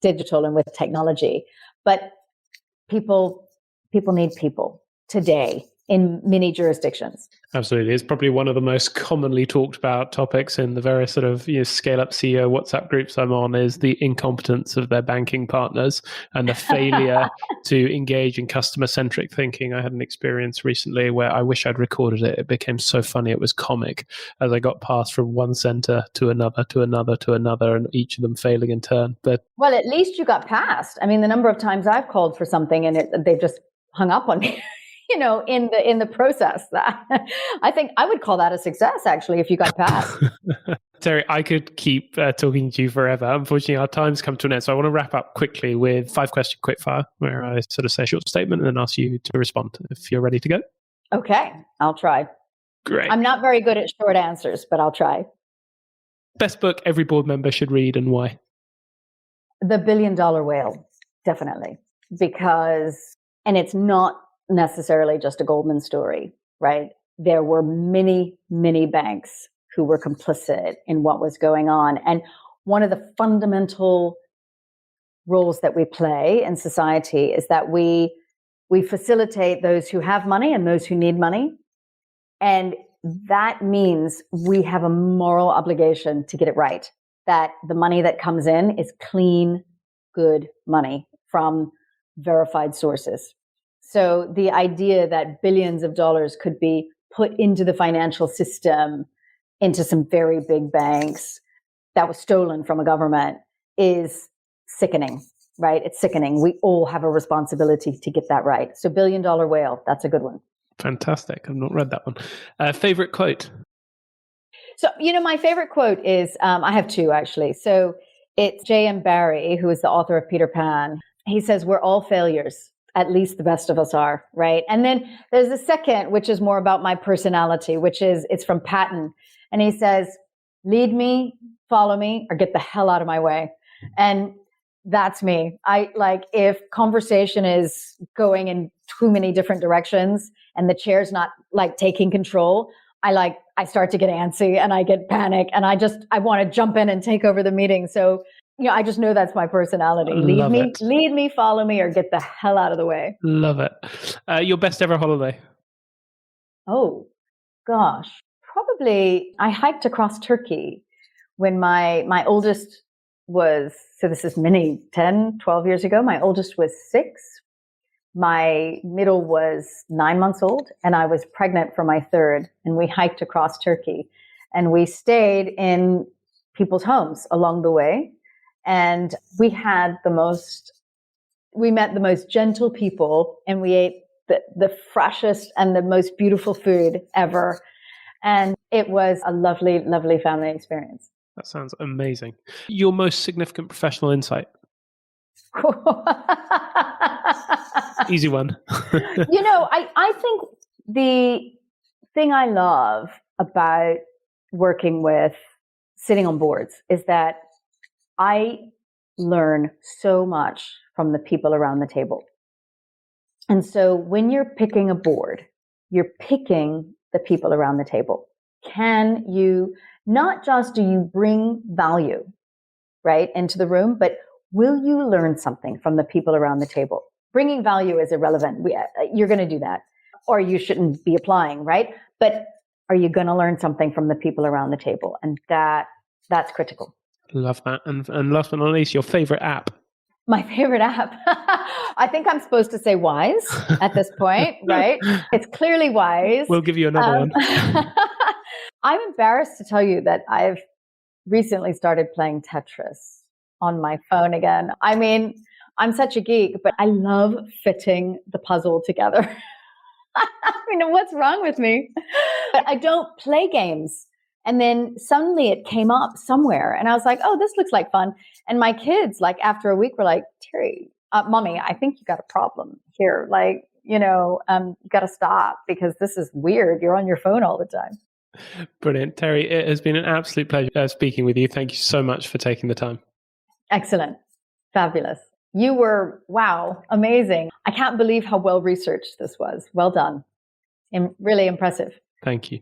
digital and with technology, but people need people today in many jurisdictions. Absolutely. It's probably one of the most commonly talked about topics in the various sort of scale up CEO WhatsApp groups I'm on is the incompetence of their banking partners and the failure to engage in customer centric thinking. I had an experience recently where I wish I'd recorded it. It became so funny. It was comic as I got passed from one center to another, to another, to another, and each of them failing in turn. But well, at least you got passed. I mean, the number of times I've called for something and they've just hung up on me. In the process, that I think I would call that a success, actually, if you got past. Terri, I could keep talking to you forever. Unfortunately, our time's come to an end. So I want to wrap up quickly with 5-question quickfire, where I sort of say a short statement and then ask you to respond if you're ready to go. Okay, I'll try. Great. I'm not very good at short answers, but I'll try. Best book every board member should read and why? The $1 Billion Whale, definitely. And it's not necessarily just a Goldman story, right? There were many, many banks who were complicit in what was going on. And one of the fundamental roles that we play in society is that we facilitate those who have money and those who need money. And that means we have a moral obligation to get it right, that the money that comes in is clean, good money from verified sources. So the idea that billions of dollars could be put into the financial system, into some very big banks that was stolen from a government is sickening, right? It's sickening. We all have a responsibility to get that right. So $1 Billion Whale, that's a good one. Fantastic. I've not read that one. Favorite quote? So, my favorite quote is, I have two actually. So it's J.M. Barrie, who is the author of Peter Pan. He says, we're all failures. At least the best of us are, right? And then there's the second, which is more about my personality, it's from Patton. And he says, lead me, follow me, or get the hell out of my way. And that's me. If conversation is going in too many different directions and the chair's not taking control, I start to get antsy and I get panic and I want to jump in and take over the meeting. So I just know that's my personality. Lead me, follow me, or get the hell out of the way. Love it. Your best ever holiday? Oh, gosh. Probably I hiked across Turkey when my oldest was, so this is many, 10, 12 years ago, my oldest was 6. My middle was 9 months old, and I was pregnant for my third, and we hiked across Turkey, and we stayed in people's homes along the way. And we met the most gentle people, and we ate the freshest and the most beautiful food ever. And it was a lovely, lovely family experience. That sounds amazing. Your most significant professional insight? Easy one. I think the thing I love about working with sitting on boards is that I learn so much from the people around the table. And so when you're picking a board, you're picking the people around the table. Can you, not just do you bring value, right, into the room, but will you learn something from the people around the table? Bringing value is irrelevant. You're going to do that, or you shouldn't be applying, right? But are you going to learn something from the people around the table? And that's critical. Love that. And last but not least, your favorite app? My favorite app. I think I'm supposed to say Wise at this point, right? It's clearly Wise. We'll give you another one. I'm embarrassed to tell you that I've recently started playing Tetris on my phone again. I mean, I'm such a geek, but I love fitting the puzzle together. I mean, what's wrong with me? But I don't play games. And then suddenly it came up somewhere and I was like, oh, this looks like fun. And my kids, like after a week, were like, Terri, Mommy, I think you got a problem here. Like, you got to stop because this is weird. You're on your phone all the time. Brilliant. Terri, it has been an absolute pleasure speaking with you. Thank you so much for taking the time. Excellent. Fabulous. You were, wow, amazing. I can't believe how well researched this was. Well done. Really impressive. Thank you.